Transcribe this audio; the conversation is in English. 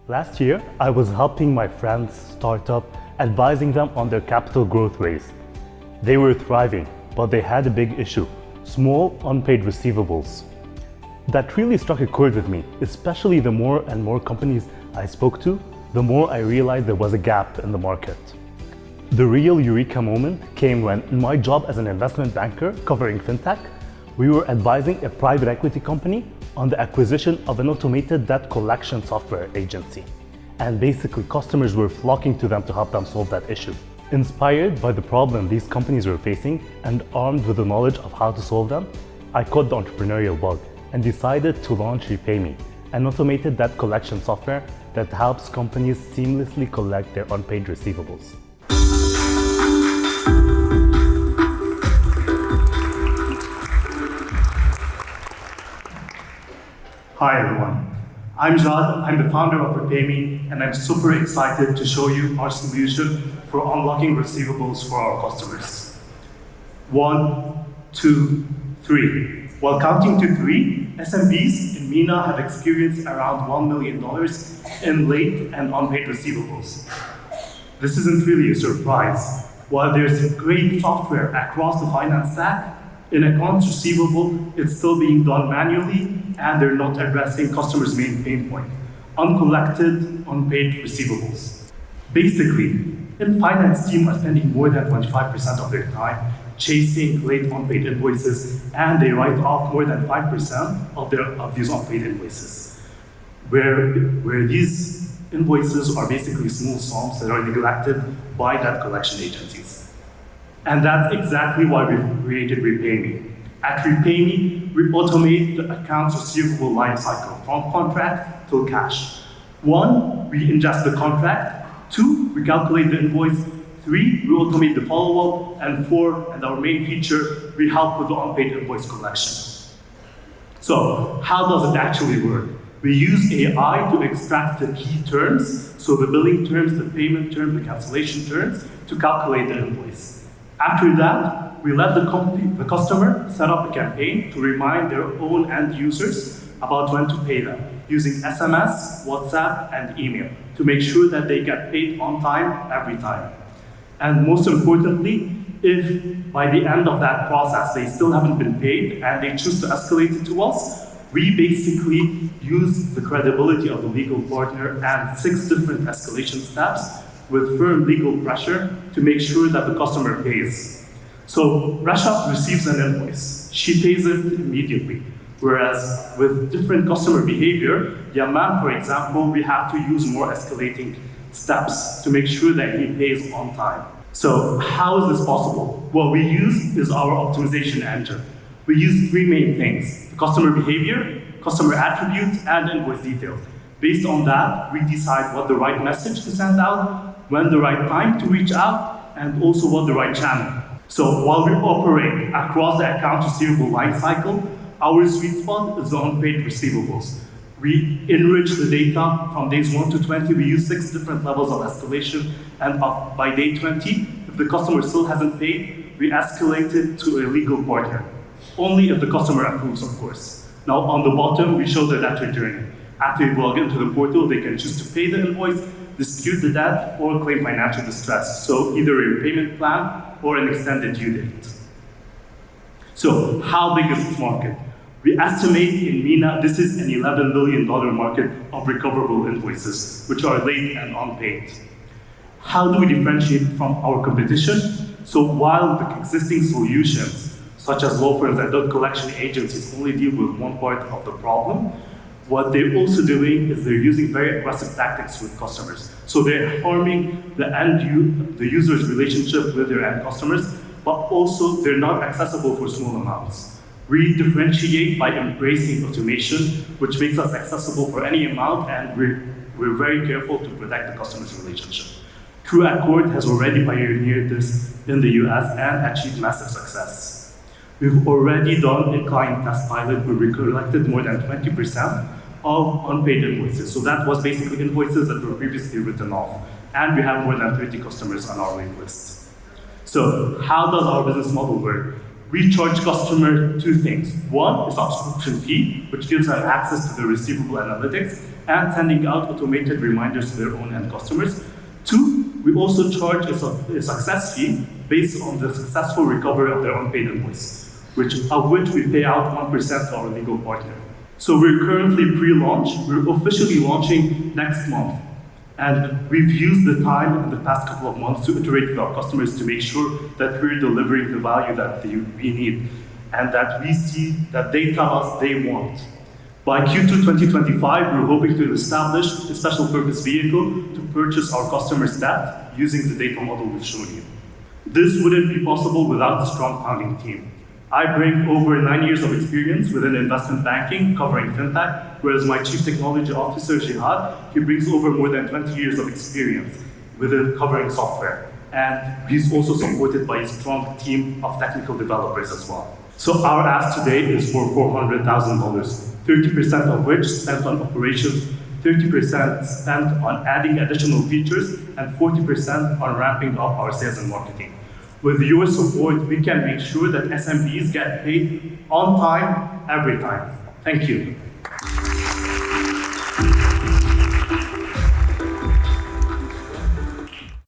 Last year, I was helping my friend's startup, advising them on their capital growth raise. They were thriving, but they had a big issue: small, unpaid receivables. That really struck a chord with me, especially the more and more companies I spoke to, the more I realized there was a gap in the market. The real eureka moment came when, in my job as an investment banker covering fintech, we were advising a private equity company on the acquisition of an automated debt collection software agency. And basically, customers were flocking to them to help them solve that issue. Inspired by the problem these companies were facing and armed with the knowledge of how to solve them, I caught the entrepreneurial bug and decided to launch Repaymi, an automated debt collection software that helps companies seamlessly collect their unpaid receivables. Hi everyone, I'm Jad, I'm the founder of Repaymi, and I'm super excited to show you our solution for unlocking receivables for our customers. 1, 2, 3. While counting to 3, SMBs in MENA have experienced around $1 million in late and unpaid receivables. This isn't really a surprise. While there's great software across the finance stack, in accounts receivable, it's still being done manually, and they're not addressing customers' main pain point: uncollected, unpaid receivables. Basically, in finance team are spending more than 25% of their time chasing late unpaid invoices, and they write off more than 5% of these unpaid invoices, where these invoices are basically small sums that are neglected by debt collection agencies. And that's exactly why we created Repaymi. At Repaymi, we automate the accounts receivable lifecycle from contract to cash. 1, we ingest the contract. 2, we calculate the invoice. 3, we automate the follow-up. And 4, and our main feature, we help with the unpaid invoice collection. So, how does it actually work? We use AI to extract the key terms, so the billing terms, the payment terms, the cancellation terms, to calculate the invoice. After that, we let the customer set up a campaign to remind their own end users about when to pay them, using SMS, WhatsApp, and email to make sure that they get paid on time, every time. And most importantly, if by the end of that process they still haven't been paid and they choose to escalate it to us, we basically use the credibility of the legal partner and 6 different escalation steps with firm legal pressure to make sure that the customer pays. So Rasha receives an invoice. She pays it immediately. Whereas with different customer behavior, Amman, for example, we have to use more escalating steps to make sure that he pays on time. So how is this possible? What we use is our optimization engine. We use 3 main things: the customer behavior, customer attributes, and invoice details. Based on that, we decide what the right message to send out, when the right time to reach out, and also what the right channel. So while we operate across the account receivable lifecycle, our sweet spot is the unpaid receivables. We enrich the data from days 1 to 20. We use 6 different levels of escalation, and by day 20, if the customer still hasn't paid, we escalate it to a legal partner. Only if the customer approves, of course. Now on the bottom, we show the debtor journey. After you log into the portal, they can choose to pay the invoice, dispute the debt, or claim financial distress. So either a repayment plan or an extended due date. So how big is this market? We estimate in MENA this is an $11 billion market of recoverable invoices, which are late and unpaid. How do we differentiate from our competition? So while the existing solutions, such as law firms and debt collection agencies, only deal with one part of the problem, what they're also doing is they're using very aggressive tactics with customers. So they're harming the user's relationship with their end customers, but also they're not accessible for small amounts. We differentiate by embracing automation, which makes us accessible for any amount, and we're very careful to protect the customer's relationship. True Accord has already pioneered this in the US and achieved massive success. We've already done a client test pilot where we collected more than 20% of unpaid invoices. So that was basically invoices that were previously written off. And we have more than 30 customers on our wait list. So how does our business model work? we charge customer two things. One is subscription fee, which gives them access to the receivable analytics and sending out automated reminders to their own end customers. Two, we also charge a success fee based on the successful recovery of their unpaid invoice, of which we pay out 1% to our legal partner. So we're currently pre-launch. We're officially launching next month. And we've used the time in the past couple of months to iterate with our customers to make sure that we're delivering the value that we need and that we see that they tell us they want. By Q2 2025, we're hoping to establish a special purpose vehicle to purchase our customers' debt using the data model we've shown you. This wouldn't be possible without a strong founding team. I bring over 9 years of experience within investment banking, covering fintech, whereas my chief technology officer, Jihad, he brings over more than 20 years of experience within covering software. And he's also supported by a strong team of technical developers as well. So our ask today is for $400,000, 30% of which spent on operations, 30% spent on adding additional features, and 40% on ramping up our sales and marketing. With your support, we can make sure that SMBs get paid on time, every time. Thank you.